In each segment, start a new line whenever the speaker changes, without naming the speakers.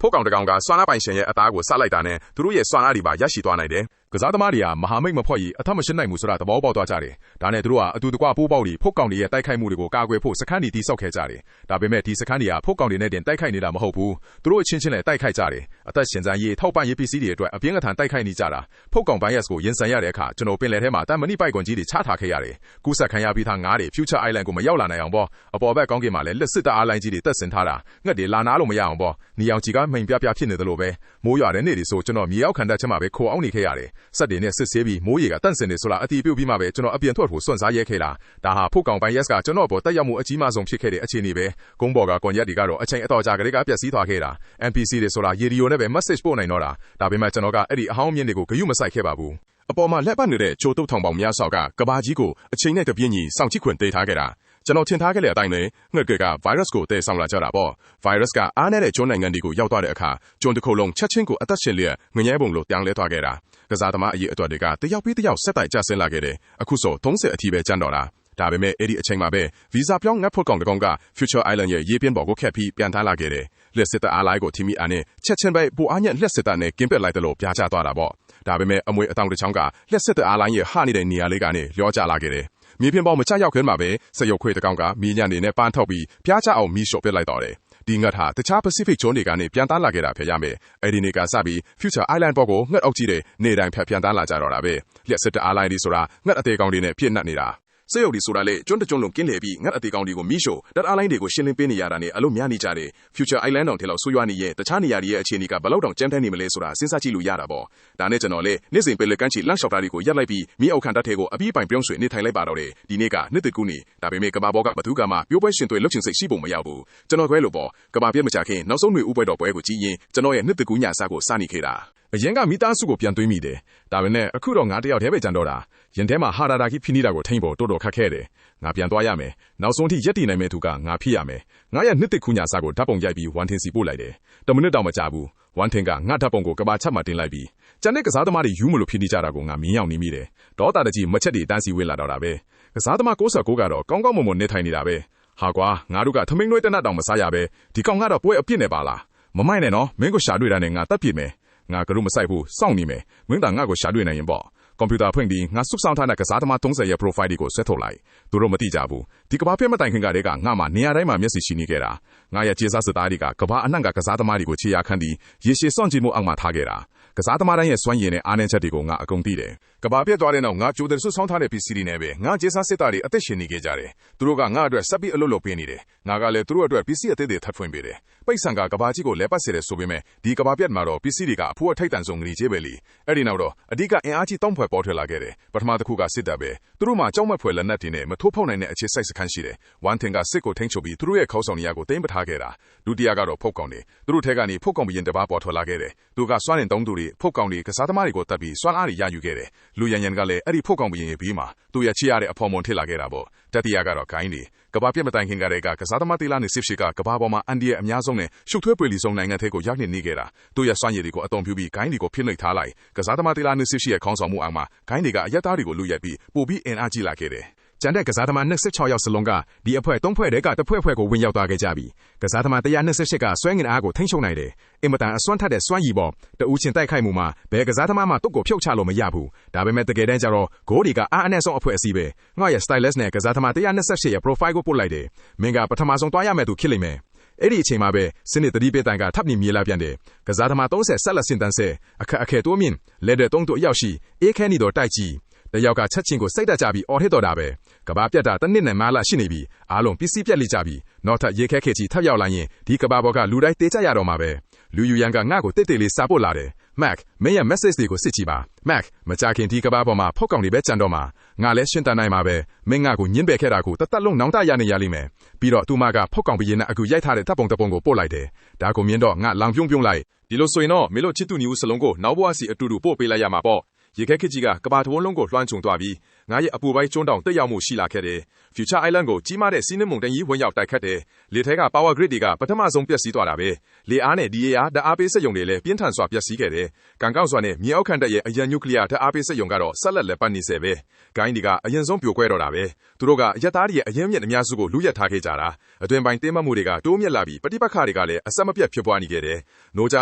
ဖုတ်ကောင်တကောင်ကစွမ်းအားပိုင်ရှင်ရဲ့အသားကိုစလိုက်တာနဲ့သူတို့ရဲ့စွမ်းအားတွေပါရရှိသွားနိုင်တယ်ကစားသမားတွေကမဟာမိတ်မဖွဲ့ရအထက်မရှင်းနိုင်မှုဆိုတာသဘောပေါက်သွားကြတယ်ဒါနဲ့သူတို့ကအတူတကွပိုးပေါက်တွေဖုတ်ကောင်တွေရဲ့တိုက်ခိုက်မှုတွေကိုကာကွယ်ဖို့စခန်းတွေတိစောက်ခဲ့ကြတယ်ဒါပေမဲ့ဒီစခန်းတွေကဖုတ်ကောင်တွေနဲ့တင်တိုက်ခိုက်နေတာမဟုတ်ဘူးသူတို့အချင်းချင်းလည်းတိုက်ခိုက်ကြတယ်အသက်ရှင်စံရေးထောက်ပံ့ရေးပစ္စည်းတွေအတွက်အပြင်းအထန်တိုက်ခိုက်နေကြတာဖုတ်ကောင်ဘိုင်းရက်စ်ကိုရင်ဆိုင်ရတဲ့အခါကျွန်တော်ပင်လယ်ထဲမှာတန်မဏိပိုက်ကွန်ကြီးတွေချထားခဲ့ရတယ်ကူးဆက်ခံရပြီးသားငါးတွေ Future Island ကိုမရောက်လာနိုင်အောင်ပေါ့အပေါ်ဘက်ကောင်းကင်မှာလည်းလက်စစ်တအားလိုင်းကြီးတွေတက်ဆင်ထားတာငှက်တွေလာနာလို့မရအောင်ပေါ့နေအောင်ကြီးကမိန်ပြပြဖြစ်နေတယ်လို့ပဲမိုးရွာတဲ့နေ့တွေဆိုကျွန်တော်မြေအောက်ခံတက်ချက်မှာပဲခိုအောင်နေခဲ့ရတယ်စက်တွေနဲ့စစ်ဆေးပြီးမိုးရေကတန့်စင်နေဆိုလားအတီးပြုတ်ပြီးမှပဲကျွန်တော်အပြင်ထွက်ဖို့စွန့်စားရဲခဲ့တာဒါဟာဖုတ်ကောင်ပိုင်း yes ကကျွန်တော်ပေါ်တက်ရောက်မှုအကြီးမားဆုံးဖြစ်ခဲ့တဲ့အခြေအနေပဲကုန်းပေါ်ကကွန်ရက်တွေကတော့အချိန်အတော်ကြာကလေးကပြက်စီးသွားခဲ့တာ NPC တွေဆိုတာရေဒီယိုနဲ့ပဲ message ပို့နိုင်တော့တာဒါပေမဲ့ကျွန်တော်ကအဲ့ဒီအဟောင်းမြင့်တွေကိုဂရုမစိုက်ခဲ့ပါဘူးအပေါ်မှာလက်ပတ်နေတဲ့ချိုတုတ်ထောင်ပေါင်များစွာကကဘာကြီးကိုအချိန်နဲ့တပြင်းညီစောင့်ကြည့်ခွင့်ပေးထားခဲ့တာကျွန်တော်ထင်ထားခဲ့တဲ့အတိုင်းပဲငှက်က virus ကိုတည်ဆောင်လာကြတာပေါ့ virus ကအားနဲ့တဲ့ကျွန်းနိုင်ငံတွေကိုရောက်သွားတဲ့အခါကျွန်းတစ်ခုလုံးချက်ချင်းကိုအသက်ရှင်လျက်ငရဲပုံလိုပြောင်းလဲသွားခဲ့တာကစားသမားအရေးအတွက်တွေကတယောက်ပြီးတယောက်ဆက်တိုက်ကျဆင်းလာခဲ့တယ်အခုဆို30အထိပဲကျန်တော့တာဒါပေမဲ့အဲ့ဒီအချိန်မှာပဲဗီဇာပြောင်းငတ်ဖို့ကောင်တကောင်က Future Island ရဲ့ရေပြင်းပေါ်ကိုခက်ပြီးပြန်ထားလာခဲ့တယ်လက်စစ်တပ်အားလိုက်ကိုထိမိအားနဲ့ချက်ချင်းပဲပူအားညက်လက်စစ်တပ်နဲ့ကင်းပက်လိုက်တယ်လို့ပြားချသွားတာပေါ့ဒါပေမဲ့အမွေအတောင်တစ်ချောင်းကလက်စစ်တပ်အားလိုက်ရဲ့ဟာနေတဲ့နေရာလေးကနေလျောကျလာခဲ့တယ်မြေပြင်ပေါ်မချရောက်ခင်မှာပဲစရုပ်ခွေတကောင်ကမီးညံနေနဲ့ပန်းထုတ်ပြီးပြားချအောင်မီးရှို့ပစ်လိုက်တော့တယ်ဒီငတ်ဟာတခြား Pacific ကျွန်းတွေကနေပြန်သားလာခဲ့တာဖြစ်ရမယ်အဲ့ဒီနေ့ကစပြီး Future Island ပေါ်ကိုငှက်အုပ်ကြီးတွေနေတိုင်းဖက်ပြန်သားလာကြတော့တာပဲလက်စစ်တပ်အားလိုက်ဒီဆိုတာငှက်အသေးကောင်တွေနဲ့ပြည့်နှက်နေတာစရုပ်ဒီဆိုတာလေကျွန်းတကျွန်းလုံးကင်းလေပြီးငှက်အသေးကောင်တွေကိုမီးရှို့တပ်အားလိုင်းတွေကိုရှင်းလင်းပေးနေရတာနဲ့အလို့များနေကြတယ် Future Island တောင်ထဲလောက်ဆိုးရွားနေရဲ့တခြားနေရာတွေရဲ့အခြေအနေကဘယ်လောက်တောင်ကြမ်းတမ်းနေမလဲဆိုတာစဉ်းစားကြည့်လို့ရတာပေါ့ဒါနဲ့ကျွန်တော်လေနေ့စဉ်ပဲလက်ကန်းချီလန့်လျှောက်တာတွေကိုရက်လိုက်ပြီးမီးအောက်ခံတပ်ထဲကိုအပြီးပိုင်ပြုံးဆွေနေထိုင်လိုက်ပါတော့တယ်ဒီနေ့ကနှစ်တကူနေဒါပေမဲ့ကဘာဘောကဘသူကမှပြိုးပွဲရှင်တွေလှုပ်ချင်စိတ်ရှိဖို့မရဘူးကျွန်တော်ခွဲလို့ပေါ့ကဘာပြက်မချခင်နောက်ဆုံးຫນွေဥပွဲတော်ပွဲကိုကြည့်ရင်ကျွန်တော်ရဲ့နှစ်တကူညစားကိုစနေခဲ့တာအရင်ကမိသားစုကိုပြန်သွင်းမိတယ်ဒါပေမဲ့အခုတော့ငါတယောက်တည်းပဲကြံတော့တာရင်ထဲမှာဟာတာကြီးဖိနေတာကိုထိမ့်ဖို့တော်တော်ခက်ခဲတယ်ငါပြန်သွားရမယ်နောက်ဆုံးထိရက်တည်နိုင်မဲ့သူကငါဖြစ်ရမယ်ငါရဲ့နှစ်တစ်ခုညစားကိုဓာတ်ပုံရိုက်ပြီးဝန်ထင်စီပို့လိုက်တယ်10မိနစ်တောင်မကြာဘူးဝန်ထင်ကငါဓာတ်ပုံကိုကဘာချက်မှတင်လိုက်ပြီးကျန်တဲ့ကစားသမားတွေယူမလို့ဖြစ်နေကြတာကိုငါမြင်ရောက်နေမိတယ်ဒေါသတကြီးမချက်တွေတန်းစီဝေးလာတော့တာပဲကစားသမား69ကတော့ကောင်းကောင်းမွန်မွန်နေထိုင်နေတာပဲဟာကွာငါတို့ကထမင်းနွေးတနတ်တောင်မစားရပဲဒီကောင်ကတော့ပွဲအပြစ်နဲ့ပါလားမမိုက်နဲ့နော်မင်းကိုရှာတွေ့တာနဲ့ငါတက်ပြစ်မယ်ငါကရုမဆိုင်ဘူးစောင့်နေမယ်မင်းကငါ့ကိုရှာတွေ့နိုင်ရင်ပေါ့ကွန်ပျူတာဖွင့်ပြီးငါစုဆောင်ထားတဲ့ကစားသမား30ရဲ့ profile တွေကိုဆွဲထုတ်လိုက်သူတို့မသိကြဘူးဒီကဘာပြက်မတိုင်ခင်ကတည်းကငါမှနေရာတိုင်းမှာမျက်စိရှိနေခဲ့တာငါရဲ့ကျေးစားစစ်သားတွေကကဘာအနှံ့ကကစားသမားတွေကိုခြေရာခန့်ပြီးရေရှည်စွန့်ကြည့်မှုအောက်မှာထားခဲ့တာကစားသမားတိုင်းရဲ့စွမ်းရည်နဲ့အားနည်းချက်တွေကိုငါအကုန်သိတယ်ကဘာပြက်သွားတဲ့နောက်ငါကြိုးတယ်ဆွဆောင်ထားတဲ့ PC တွေနဲ့ပဲငါကျေးစားစစ်သားတွေအသက်ရှင်နေခဲ့ကြတယ်သူတို့ကငါအတွက်ဆက်ပြီးအလုပ်လုပ်ပေးနေတယ်ငါကလည်းသူတို့အတွက် PC အသေးသေးထပ်ဖွင့်ပေးတယ်ပိတ်ဆန်ကကဘာကြီးကိုလဲပတ်စေတယ်ဆိုပေမဲ့ဒီကဘာပြက်မှာတော့ PC တွေကအဖိုးအထိတ်တန်ဆုံးငရီချေးပဲလीအဲ့ဒီနောက်တော့အဓိကအင်အားကြီးတောင်းဖွဲ့ပေါ်ထွက်လာခဲ့တယ်ပထမတစ်ခုကစစ်တပ်ပဲသူတို့မှာကြောက်မက်ဖွယ်လက်နက်တွေနဲ့မထိုးဖောက်နိုင်တဲ့အခြေစိုက်စခန်းရှိတယ်ဝမ်ထင်ကစစ်ကိုထိန်းချုပ်ပြီးသူတို့ရဲ့ခေါင်းဆောင်နေရာကိုတိမ့်ပထားခဲ့တာဒုတိယကတော့ဖုတ်ကောင်တွေသူတို့ထဲကနေဖုတ်ကောင်ဘရင်တစ်ပါးပေါ်ထွက်လာခဲ့တယ်သူကစွမ်းရင်တုံးသူတွေဖုတ်ကောင်တွေကစားသမားတွေကိုတတ်ပြီးစွမ်းအားတွေရယူခဲ့တယ်လူရန်ရန်ကလည်းအဲ့ဒီဖုတ်ကောင်ဘရင်ရဲ့ဘေးမှာသူရဲ့ချစ်ရတဲ့အဖော်မွန်ထစ်လာခဲ့တာပေါ့တတိယကတော့ဂိုင်းတွေကဘာပြက်မတိုင်ခင်ကတည်းကကစားသမားတေးလာနဲ့စစ်ရှိကကဘာပေါ်မှာအန်ဒီရဲ့အများဆုံးနဲ့ရှုပ်ထွေးပွေလီဆုံးနိုင်ငံထဲကိုရောက်နေခဲ့တာသူရဲ့စွမ်းရည်တွေကိုအတုံပြပြီးဂိုင်းတွေကိုဖိနှိပ်ထားလိုက်ကစားသမားတေးလာနဲ့စစ်ရှိရဲ့ခေါင်းဆောင်မှုအောက်မှာဂိုင်းတွေကအရက်သားတွေကိုလူရိုက်ပြီးပို့ပြီးအင်အားကြီးလာခဲ့တယ်ကျန်တဲ့ကစားသမား26ယောက်စလုံးကဒီအဖွဲ့3ဖွဲ့တည်းကတစ်ဖွဲ့ကိုဝင်ရောက်သွားခဲ့ကြပြီကစားသမား128ကစွဲငင်အားကိုထိန်းချုပ်နိုင်တယ်အင်မတန်အစွမ်းထက်တဲ့စွမ်းရည်ပေါ်တဦးချင်းတိုက်ခိုက်မှုမှာဘယ်ကစားသမားမှတုတ်ကိုဖြုတ်ချလို့မရဘူးဒါပေမဲ့တကယ်တမ်းကျတော့ဂိုးတွေကအားအနည်းဆုံးအဖွဲ့အစည်းပဲငါရဲ့ stylist နဲ့ကစားသမား128ရဲ့ profile ကိုပို့လိုက်တယ်မင်းကပထမဆုံးတွားရမယ်သူဖြစ်လိမ့်မယ်အဲ့ဒီအချိန်မှာပဲစနစ်တတိပေးတိုင်ကထပ်ပြီးမြေလာပြန်တယ်ကစားသမား30ဆက်လက်စင်တန်းဆဲအခက်အခဲတိုးမြင့်လက်တဲ့3တို့အရောက်ရှိအေးခဲနေတော့တိုက်ကြီးတယောက်ကချက်ချင်းကိုစိတ်တက်ကြပြီးအော်ဟစ်တော်တာပဲကဘာပြက်တာတနစ်နဲ့မာလာရှိနေပြီအားလုံးပစ္စည်းပြက်လိကြပြီနောက်ထပ်ရေခဲခဲကြီးထပ်ရောက်လာရင်ဒီကဘာဘောကလူတိုင်းတေးကြရတော့မှာပဲလူယူရန်ကငါ့ကိုတိတ်တိတ်လေးစာပို့လာတယ်မက်မင်းရဲ့ message တွေကိုစစ်ကြည့်ပါမက်မကြခင်ဒီကဘာပေါ်မှာဖောက်ကောင်တွေပဲကြံတော့မှာငါလည်းရှင်းတန်နိုင်မှာပဲမင်းငါ့ကိုညှင်းပယ်ခဲ့တာကိုတသက်လုံးနောင်တရနေရလိမ့်မယ်ပြီးတော့သူမကဖောက်ကောင်ဘရင်နဲ့အခုရိုက်ထားတဲ့တပ်ပုံကိုပို့လိုက်တယ်ဒါကိုမြင်တော့ငါလောင်ပြုံးလိုက်ဒီလိုဆိုရင်တော့မင်းတို့ချစ်သူညီဦးစလုံးကိုနောက်ဘဝစီအတူတူပို့ပေးလိုက်ရမှာပေါ့ရေခဲခစ်ကြီးကကဘာတဝန်းလုံးကိုလွှမ်းခြုံသွားပြီး ငါရဲ့အပူပိုင်းကျွန်းတောင်တက်ရောက်မှုရှိလာခဲ့တယ်။ Future Island ကိုကြီးမားတဲ့စီးနှင်းမုန်တိုင်းကြီးဝင်ရောက်တိုက်ခတ်တယ်။လေထဲက power grid တွေကပထမဆုံးပျက်စီးသွားတာပဲ။လေအားနဲ့ဒီရေအားဓာတ်အားပေးစက်ရုံတွေလည်းပြင်းထန်စွာပျက်စီးခဲ့တယ်။ကံကောက်စွာနဲ့မြေအောက်ခံတပ်ရဲ့အရန်နျူကလ িয়ার ဓာတ်အားပေးစက်ရုံကတော့ဆက်လက်လည်ပတ်နေဆဲပဲ။ဂိုင်းတွေကအရင်ဆုံးပြိုကွဲတော့တာပဲ။သူတို့ကရက်သားတွေရဲ့အရင်မြင့်အများစုကိုလူရက်ထားခဲ့ကြတာ။အတွင်ပိုင်းတင်းမမှုတွေကတိုးမြက်လာပြီးပဋိပက္ခတွေကလည်းအဆက်မပြတ်ဖြစ်ပွားနေခဲ့တယ်။နိုးကြ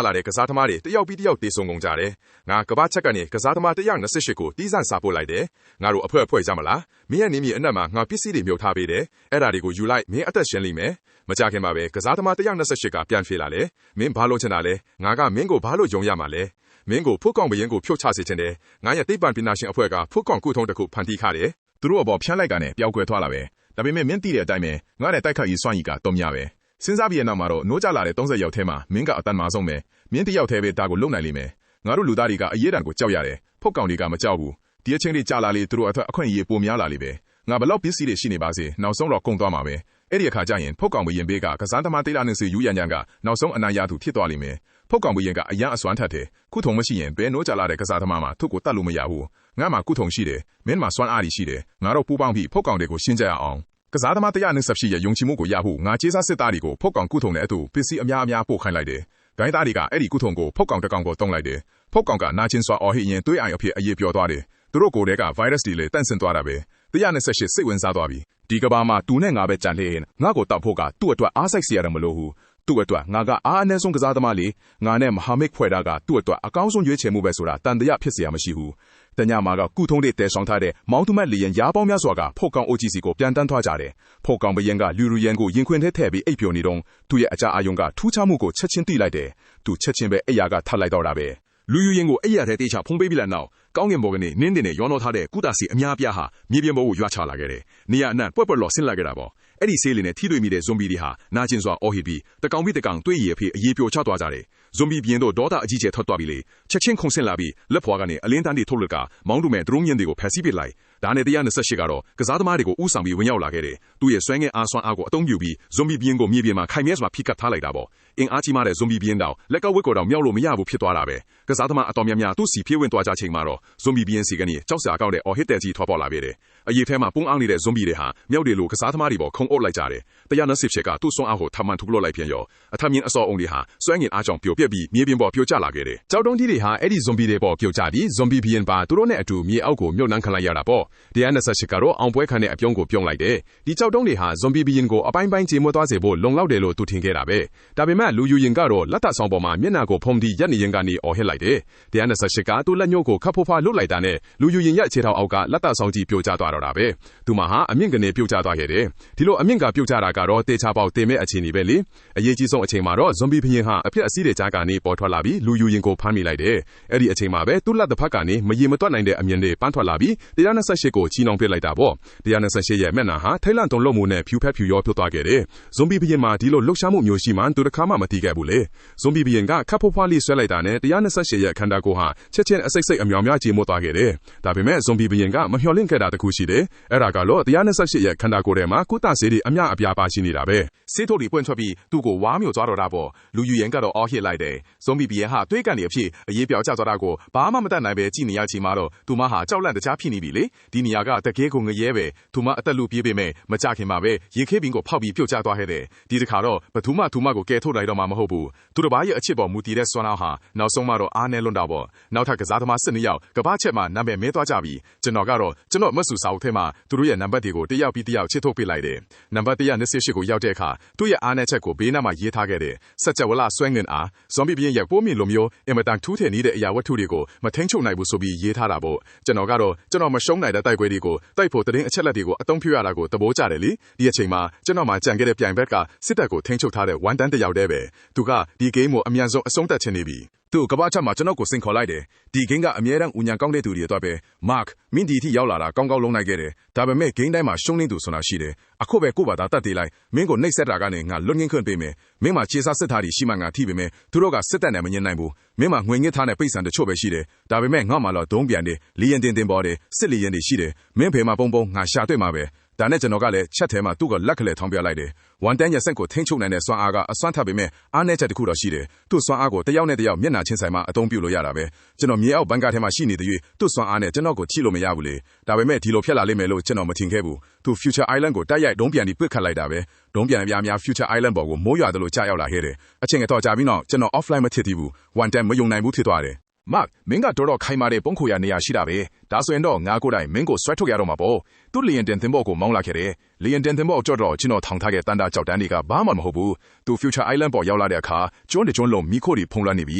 လာတဲ့ကစားသမားတွေတယောက်ပြီးတယောက်တေဆုံကုန်ကြတယ်။ငါကဘာချက်ကနေကစားသမား128ကိုတီးဆန့်စာပို့လိုက်တယ်။ငါတို့အဖွဲ့ကြမလား။မင်းရဲ့နေမြေအနက်မှာငါပစ္စည်းတွေမြုပ်ထားပေးတယ်။အဲ့ဒါတွေကိုယူလိုက်မင်းအသက်ရှင်လိမ့်မယ်။မကြခင်ပါပဲကစားသမား128ကပြန်ဖြေလာလေ။မင်းဘာလို့ချင်တာလဲ။ငါကမင်းကိုဘာလို့ယုံရမှာလဲ။မင်းကိုဖုတ်ကောင်ဘရင်ကိုဖြုတ်ချစေချင်တယ်။ငါရဲ့သိပ္ပံပညာရှင်အဖွဲ့ကဖုတ်ကောင်ကုထုံးတစ်ခုဖန်တီးထားတယ်။သူတို့အပေါ်ဖြန်းလိုက်ကနေပျောက်ကွယ်သွားလာပဲ။ဒါပေမဲ့မင်းသိတဲ့အတိုင်းပဲငါနဲ့တိုက်ခတ်ရေးစွမ်းရည်ကတုံများပဲ။စဉ်းစားပြီးနောက်မှာတော့နိုးကြလာတဲ့30ယောက်ထဲမှာမင်းကအတန်မာဆုံးပဲ။မင်းတစ်ယောက်ထဲပဲဒါကိုလုံနိုင်လိမ့်မယ်။ငါတို့လူသားတွေကအရေးတံကိုကြောက်ရတယ်။ဖုတ်ကောင်တွေကမကြောက်ဘူး။ဒီအချင်းတွေကြာလာလေသူတို့အတွက်အခွင့်အရေးပိုများလာလေပဲ။ငါဘလောက်ပစ္စည်းတွေရှိနေပါစေနောက်ဆုံးတော့ကုန်သွားမှာပဲ။အဲ့ဒီအခါကျရင်ဖုတ်ကောင်ဘရင်ဘေးကကစားသမား120ယူရန်ညံကနောက်ဆုံးအနိုင်ရသူဖြစ်သွားလိမ့်မယ်။ဖုတ်ကောင်ဘရင်ကအရန်အစွမ်းထက်တယ်။ခုထုံမရှိရင်ဘယ်နိုးကြလာတဲ့ကစားသမားမှာသူ့ကိုတတ်လို့မရဘူး။ငါမှာခုထုံရှိတယ်။မင်းမှာစွမ်းအားရှိတယ်။ငါတို့ပူပေါင်းပြီးဖုတ်ကောင်တွေကိုရှင်းကြရအောင်။ကစားသမား128ရဲ့ယုံကြည်မှုကိုရဖို့ငါကျေးစားစစ်သားတွေကိုဖုတ်ကောင်ကုထုံနဲ့အတူပစ္စည်းအများပို့ခိုင်းလိုက်တယ်။ဂိုင်းသားတွေကအဲ့ဒီကုထုံကိုဖုတ်ကောင်တစ်ကောင်ကိုတုံးလိုက်တယ်။ဖုတ်ကောင်ကနာကျင်စွာအော်ဟစ်ရင်သွေးအိုင်အဖြစ်အေးပျော်သွားတယ်။သူတို့ကိုယ်တည်းက virus တွေလည်းတန့်စင်သွားတာပဲ။128စိတ်ဝင်စားသွားပြီ။ဒီကဘာမှာတူနဲ့ငါပဲကြံလှည့်ငါ့ကိုတောက်ဖို့ကသူ့အတွက်အားစိုက်စရာမလိုဘူး။သူ့အတွက်ငါကအားအနည်းဆုံးကစားသမားလေးငါနဲ့မဟာမိတ်ဖွဲ့တာကသူ့အတွက်အကောင်းဆုံးရွေးချယ်မှုပဲဆိုတာတန်တရားဖြစ်စရာမရှိဘူး။တညမှာကကုထုံးတွေတဲဆောင်ထားတဲ့မောင်သူမက်လီယန်ရားပေါင်းများစွာကဖုတ်ကောင်အိုဂျီစီကိုပြန်တန်းသွားကြတယ်။ဖုတ်ကောင်ဘရင်ကလူရူရန်ကိုရင်ခွင်ထဲထည့်ပြီးအိပ်ပျော်နေတော့သူ့ရဲ့အကြအာယုံကထူးခြားမှုကိုချက်ချင်းသိလိုက်တယ်။သူချက်ချင်းပဲအိယာကထပ်လိုက်တော့တာပဲ။လူယူရင်ကိုအိယာထဲတေချာဖုံးပေးပြီးတဲ့နောက်ကောင်းကင်ဘော်ကနေနင်းတင်နဲ့ရောနှောထားတဲ့ကုတာစီအများပြားဟာမြေပြင်ပေါ်ကိုရွာချလာခဲ့တယ်။နေရအနှံ့ပွက်လော်ဆင်းလာခဲ့တာပေါ့။အဲ့ဒီဆေးလီနဲ့ထိတွေ့မိတဲ့ဇွန်ဘီတွေဟာနာကျင်စွာအော်ဟစ်ပြီးတကောင်ပြီးတကောင်တွေးရည်အဖြစ်အေးပျော်ချသွားကြတယ်။ဇွန်ဘီပြင်းတို့ဒေါသအကြီးကျယ်ထွက်သွားပြီလေ။ချက်ချင်းခုန်ဆင်းလာပြီးလက်ဖွာကနေအလင်းတန်းတွေထုတ်လက်ကမောင်းတူမဲ့ဒရုံးမြင့်တွေကိုဖျက်ဆီးပစ်လိုက်။ဒါနဲ့128ကတော့ကစားသမားတွေကိုဥဆောင်ပြီးဝင်ရောက်လာခဲ့တယ်။သူ့ရဲ့ဆွဲငဲအားစွမ်းအားကိုအသုံးပြုပြီးဇွန်ဘီပြင်းကိုမြေပြင်မှာခိုင်မြဲစွာဖိကတ်ထားလိုက်တာပေါ့။အင်အားကြီးမားတဲ့ဇွန်ဘီပြင်းတောင်လက်ကဝစ်ကိုတောင်မြောက်လို့မရဘူးဖြစ်သွားတာပဲ။ကစားသမားအတော်များများသူ့စီပြေးဝင်သွားကြချိန်မှာတော့ဇွန်ဘီပြင်းစီကနေကြောက်စရာကောင်းတဲ့အော်ဟစ်တဲ့ကြီးထွက်ပေါ်လာခဲ့တယ်။အရေးထဲမှာပုံအောင်နေတဲ့ဇွန်ဘီတွေဟာမြောက်တွေလိုကစားသမားတွေပေါ်ခုံအုပ်လိုက်ကြတယ်။120ချက်ကသူ့စွမ်းအားကိုထပ်မံထုတ်လွှတ်လိုက်ပြန်ရောအထမင်းအစောအုံတွေဟာစွဲငင်အားကြောင့်ပြိုပြက်ပြီးမြေပြင်ပေါ်ပြိုကျလာခဲ့တယ်။ကြောက်တုံးကြီးတွေဟာအဲ့ဒီဇွန်ဘီတွေပေါ်ပြိုကျပြီးဇွန်ဘီဘီယန်ပါသူတို့နဲ့အတူမြေအောက်ကိုမြုပ်နှံခံလိုက်ရတာပေါ့။128ကတော့အောင်ပွဲခံတဲ့အပြုံးကိုပြုံးလိုက်တယ်။ဒီကြောက်တုံးတွေဟာဇွန်ဘီဘီယန်ကိုအပိုင်းပိုင်းကြေမွသွားစေဖို့လုံလောက်တယ်လို့သူထင်ခဲ့တာပဲ။ဒါပေမဲ့လူယူရင်ကတော့လက်ထဆောင်ပေါ်မှာမျက်နှာကိုဖုံးပြီးရက်နေရင်ကနေအော်ဟစ်လိုက်တယ်။128ကသူ့လက်ညှိုးကိုခပ်ဖိုးဖားလွတ်လိုက်တာနဲ့လူယူရင်ရဲ့ခြေထောက်အောက်ကလက်ထဆောင်ကြီးပြိုကျသွားတော့တာပဲ။သူမဟာအမြင့်ကနေပြိုကျသွားခဲ့တယ်။ဒီလိုအမြင့်ကပြိုကျတာကတော့တေချာပေါက်တင်မဲ့အခြေအနေပဲလေ။အရေးကြီးဆုံးအချိန်မှာတော့ဇွန်ဘီဘီယန်ဟာအဖြစ်အစည်းတွေကြားကနေပေါ်ထွက်လာပြီးလူယူရင်ကိုဖမ်းမိလိုက်တယ်။အဲ့ဒီအချိန်မှာပဲသူ့လက်တစ်ဖက်ကနေမရေမတွက်နိုင်တဲ့အမြင်တွေပန်းထွက်လာပြီး128ကိုချီနှောင်ပစ်လိုက်တာပေါ့။128ရဲ့မျက်နှာဟာထိတ်လန့်တုန်လှုပ်မှုနဲ့ဖြူဖက်ဖြူရောဖြစ်သွားခဲ့တယ်။ဇွန်ဘီဘီယန်မှာဒီလိုလှုပ်ရှားမှုမျိုးရှိမှသူတစ်ခါမှမသိခဲ့ဘူးလေ။ဇွန်ဘီဘီယန်ကခပ်ဖိုးဖွားလေးဆွဲလိုက်တာနဲ့128ရဲ့ခန္ဓာကိုယ်ဟာချက်ချင်းအစိတ်အမြောင်များကြေမွသွားခဲ့တယ်။ဒါပေမဲ့ဇွန်ဘီဘီယန်ကမမျှော်လင့်ခဲ့တာတခုရှိတယ်။အဲ့ဒါကတော့128ရဲ့ခန္ဓာကိုယ်ထဲမှာကုသဆေးတွေအများအပြားပါရှိနေတာပဲ။ဆေးထုတ်တွေပွင့်ထွက်ပြီးသူ့ကိုဝါးမျိုးသွားတော့တာပေါ့။လူယူရင်ကတော့အော်ဟစ်လိုက်တယ်။ဇွန်ဘီဘီယန်ဟာတွေးကန်နေအဖြစ်အေးပြောင်ကျသွားတာကိုဘာမှမတတ်နိုင်ပဲကြည်နေရချီမှာတော့သူမဟာကြောက်လန့်တကြားဖြစ်နေပြီလေ။ဒီနေရာကတကယ်ကိုငရဲပဲ။သူမအသက်လူပြေးပေမဲ့မကြခင်မှာပဲရေခဲပင်ကိုဖောက်ပြီးပြုတ်ကျသွားခဲ့တယ်။ဒီတစ်ခါတော့ဘသူမှသူမကိုကယ်ထုတ်နိုင်တော့မှာမဟုတ်ဘူး။သူတစ်ပါးရဲ့အချစ်ပေါ်မူတည်တဲ့စွမ်းအားဟာနောက်ဆုံးမှတော့အားနည်းလွန်းတာပေါ့။နောက်ထပ်ကစားသမား12ယောက်ကဘာချက်မှနာမည်မဲသွားကြပြီ။ကျွန်တော်မဆူစာအုပ်ထဲမှာသူတို့ရဲ့နံပါတ်တွေကိုတယောက်ပြီးတယောက်ချစ်ထုတ်ပေးလိုက်တယ်။နံပါတ်128ကိုရောက်တဲ့အခါသူ့ရဲ့အားနည်းချက်ကိုဘေးနားမှာရေးထားခဲ့တယ်။စက်ကြဝဠဆွဲငင်အားဇွန်ဘီဘီယန်ရဲ့ပိုးမြင်လိုမျိုးအင်မတန်ထူးထည်နေတဲ့အရာဝတ္ထုတွေကိုမထိန်ချုပ်နိုင်ဘူးဆိုပြီးရေးထားတာပေါ့။ကျွန်တော်မရှုံးနိုင်တဲ့တိုက်ပွဲတွေကိုတိုက်ဖို့သတင်းအချက်လက်တွေကိုအသုံးပြုရတာကိုသဘောကျတယ်လေ။ဒီအချိန်မှာကျွန်တော်မှကြံခဲ့တဲ့ပြိုင်ဘက်ကစစ်တပ်ကိုထိန်ချုပ်ထားတဲ့ဝန်တန်းတစ်ယောက်တည်းပဲ။သူကဒီဂိမ်းကိုအမြန်ဆုံးအဆုံးသတ်ချင်နေပြီ။သူကဘာချက်မှာကျွန်တော်ကိုစင်ခေါ်လိုက်တယ်။ဒီဂိမ်းကအမြဲတမ်းဦးညံကောင်းတဲ့သူတွေအတွက်ပဲ။ Mark မင်းဒီအထိရောက်လာတာကောင်းကောင်းလုံးနိုင်ခဲ့တယ်။ဒါပေမဲ့ဂိမ်းတိုင်းမှာရှုံးနေသူဆိုတာရှိတယ်။အခုပဲကိုပါတာတတ်သေးလိုက်မင်းကိုနှိပ်စက်တာကနေငါလွတ်ငင်းခွင့်ပေးမယ်။မင်းမှာခြေစားစစ်သားတွေရှိမှငါထိပေမဲ့သူတို့ကစစ်တပ်နဲ့မငြင်းနိုင်ဘူး။မင်းမှာငွေငစ်ထားတဲ့ပိတ်ဆံတချို့ပဲရှိတယ်။ဒါပေမဲ့ငါမှတော့ဒုံးပြန်တယ်လီယန်တင်ပေါ်တယ်စစ်လီယန်တွေရှိတယ်။မင်းဖေမှာပုံငါရှာတွေ့မှာပဲ။ ဒါနဲ့ကျွန်တော်ကလည်းချက်ထဲမှာသူ့ကိုလက်ကလေးထောင်းပြလိုက်တယ်ဝန်တန်းရဲ့စက်ကိုထိန်းချုပ်နိုင်တဲ့စွမ်းအားကအစွမ်းထပ်ပေမဲ့အားနည်းချက်တစ်ခုတော့ရှိတယ်သူ့စွမ်းအားကိုတယောက်နဲ့တယောက်မျက်နှာချင်းဆိုင်မှာအသုံးပြုလို့ရတာပဲကျွန်တော်မြေအောက်ဘန်ကာထဲမှာရှိနေတဲ့၍သူ့စွမ်းအားနဲ့ကျွန်တော်ကိုချိလို့မရဘူးလေဒါပေမဲ့ဒီလိုဖြစ်လာလိမ့်မယ်လို့ကျွန်တော်မထင်ခဲ့ဘူးသူ Future Island ကိုတိုက်ရိုက်ဒုံးပြန်ပြီးပစ်ခတ်လိုက်တာပဲဒုံးပြန်အများ Future Island ပေါ်ကိုမိုးရွာတယ်လို့ကြားရောက်လာခဲ့တယ်အချိန်တော့ကြာပြီးတော့ကျွန်တော် offline မဖြစ်သေးဘူးဝန်တန်းမယုံနိုင်ဘူးဖြစ်သွားတယ်Mark မင်းကတော်တော်ခိုင်မာတဲ့ပုံခိုရနေရရှိတာပဲဒါဆိုရင်တော့ငါကိုယ်တိုင်မင်းကိုဆွဲထုတ်ရတော့မှာပေါ့သူ့လီယန်တန်သင်္ဘောကိုမောင်းလာခဲ့တယ်လီယန်တန်သင်္ဘောကြော့တော့ကျွန်တော်ထောင်ထားခဲ့တန်တာကြောက်တန်းတွေကဘာမှမဟုတ်ဘူးသူ Future Island ပေါ်ရောက်လာတဲ့အခါကျွန်းတစ်ကျွန်းလုံးမိခိုးတွေဖုံးလွှမ်းနေပြီ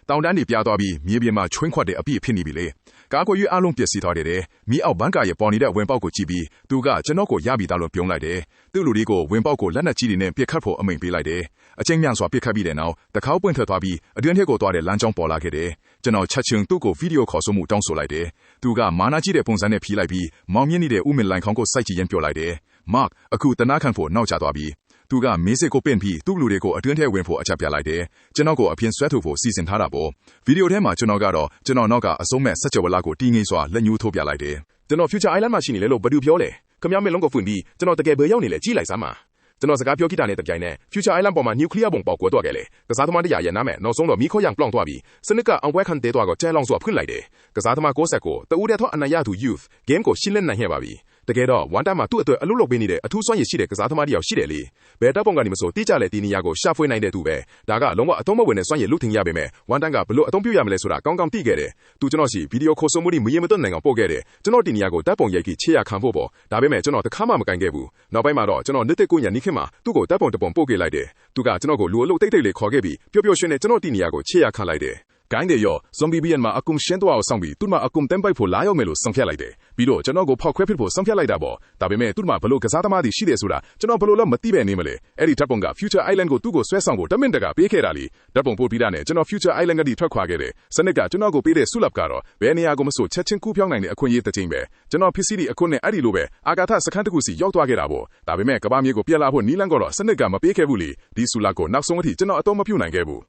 တောင်တန်းတွေပြားသွားပြီးမြေပြင်မှာချွင်းခွက်တဲ့အပြည့်ဖြစ်နေပြီလေကားကိုရွေးအားလုံးပျက်စီးသွားတယ်မိအောက်ဘန်ကာရဲ့ပေါ်နေတဲ့ဝင်ပေါက်ကိုကြည့်ပြီးသူကကျွန်တော်ကိုရပြီသားလို့ပြုံးလိုက်တယ်သူ့လူတွေကိုဝင်ပေါက်ကိုလက်နက်ကြီးတွေနဲ့ပစ်ခတ်ဖို့အမိန့်ပေးလိုက်တယ်အချင်းမြန်စွာပစ်ခတ်ပြီးတဲ့နောက်တခေါက်ပွင့်ထွက်သွားပြီးအတွင်းထဲကိုသွားတဲ့လမ်းကြောင်းပေါ်လာခဲ့တယ်ကျွန်တော်ချက်ချင်းသူ့ကိုဗီဒီယိုခေါ်ဆိုမှုတောင်းဆိုလိုက်တယ်သူကမာနာကြီးတဲ့ပုံစံနဲ့ဖြီးလိုက်ပြီးမောင်မြင့်နေတဲ့ဥမင်လိုင်ခေါင်းကိုစိုက်ကြည့်ရင်းပြောလိုက်တယ်Mark အခုတနာခံဖို့နောက်ကျသွားပြီသူကမေးစစ်ကိုပင့်ပြီးသူ့လူတွေကိုအတွင်းထဲဝင်ဖို့အချက်ပြလိုက်တယ်ကျွန်တော်ကိုအပြင်ဆွဲထုတ်ဖို့စီစဉ်ထားတာပေါ့ဗီဒီယိုထဲမှာကျွန်တော်ကတော့ကျွန်တော်နောက်ကအစုံမဲ့စက်ကြဝဠာကိုတီးငိမ့်စွာလက်ညှိုးထိုးပြလိုက်တယ်ကျွန်တော် Future Island မှာရှိနေလေလို့ဘယ်သူပြောလဲခမရမျက်လုံးကိုဖွင့်ပြီးကျွန်တော်တကယ်ဘယ်ရောက်နေလဲကြည့်လိုက်စမ်းပါကျွန်တော်စကားပြောကြည့်တာနဲ့တပြိုင်နက် Future Island ပေါ်မှာ nuclear bomb ပေါက်ကွဲသွားခဲ့လေကစားသမားတရာရဲ့နားမဲ့နောက်ဆုံးတော့မီးခိုးရံပလောင်သွားပြီးစနစ်ကအောင်ပွဲခံတဲသွားကိုကျဲလောင်စွာဖွင့်လိုက်တယ်ကစားသမား69ကိုတဦးတည်းသောအနိုင်ရသူ Youth game ကိုရှင်းလင်းနိုင်ခဲ့ပါပြီတကယ်တော့ဝန်တန်းမှာသူ့အတွက်အလုပ်လုပ်ပေးနေတဲ့အထူးစွမ်းရည်ရှိတဲ့ကစားသမားတယောက်ရှိတယ်လေဘယ်တပ်ပုံကနေမဆိုတိကျလဲဒီနေရာကိုရှာဖွေနိုင်တဲ့သူပဲဒါကလုံးဝအသုံးမဝင်တဲ့စွမ်းရည်လူထင်ရပေမဲ့ဝန်တန်းကဘလို့အသုံးပြုရမလဲဆိုတာကောင်းကောင်းသိခဲ့တယ်သူကျွန်တော်ရှိဗီဒီယိုခေါ်ဆိုမှုတွေမရေမတွက်နိုင်အောင်ပို့ခဲ့တယ်ကျွန်တော်ဒီနေရာကိုတပ်ပုံရိုက်ကြည့်ချေရခံဖို့ပေါ့ဒါပေမဲ့ကျွန်တော်တခါမှမကင်ခဲ့ဘူးနောက်ပိုင်းမှာတော့ကျွန်တော်နှစ်သက်ကိုညနီးခင်မှာသူ့ကိုတပ်ပုံတပုံပို့ခဲ့လိုက်တယ်သူကကျွန်တော်ကိုလူအလုပ်တိတ်တိတ်လေးခေါ်ခဲ့ပြီးပျော်ပျော်ရွှင်နဲ့ကျွန်တော်ဒီနေရာကိုချေရခံလိုက်တယ်ကိုင်းတယ်ရော zombie BN မှာအကုံရှင်းသွားအောင်ဆောင်ပြီးသူ့မှာအကုံတန်းပိုက်ဖို့လာရောက်မယ်လို့ဆောင်ဖြတ်လိုက်တယ်ပြီးတော့ကျွန်တော်ကိုဖောက်ခွဲဖြစ်ဖို့ဆောင်ဖြတ်လိုက်တာပေါ့ဒါပေမဲ့သူ့မှာဘလို့ကစားသမားတွေရှိတယ်ဆိုတာကျွန်တော်ဘလို့လည်းမသိပဲနေမလဲအဲ့ဒီဓာတ်ပုံက Future Island ကိုသူ့ကိုဆွဲဆောင်ဖို့တမင်တကာပေးခဲ့တာလीဓာတ်ပုံပို့ပြီးတာနဲ့ကျွန်တော် Future Island ကတိထွက်ခွာခဲ့တယ်စနစ်ကကျွန်တော်ကိုပေးတဲ့ဆုလပ်ကတော့ဘယ်နေရာကိုမဆိုချက်ချင်းကူးပြောင်းနိုင်တဲ့အခွင့်အရေးတစ်ချိန်ပဲကျွန်တော်ဖြစ်စီအခွင့်နဲ့အဲ့ဒီလိုပဲအာကာသစခန်းတစ်ခုစီရောက်သွားခဲ့တာပေါ့ဒါပေမဲ့ကမ္ဘာမြေကိုပြက်လာဖို့နီးလန်းကတော့စနစ်ကမပေးခဲ့ဘူးလीဒီဆုလပ်ကိုနောက်ဆုံးအထိကျွန်တော်အတော့မပြုတ်နိုင်ခဲ့ဘူး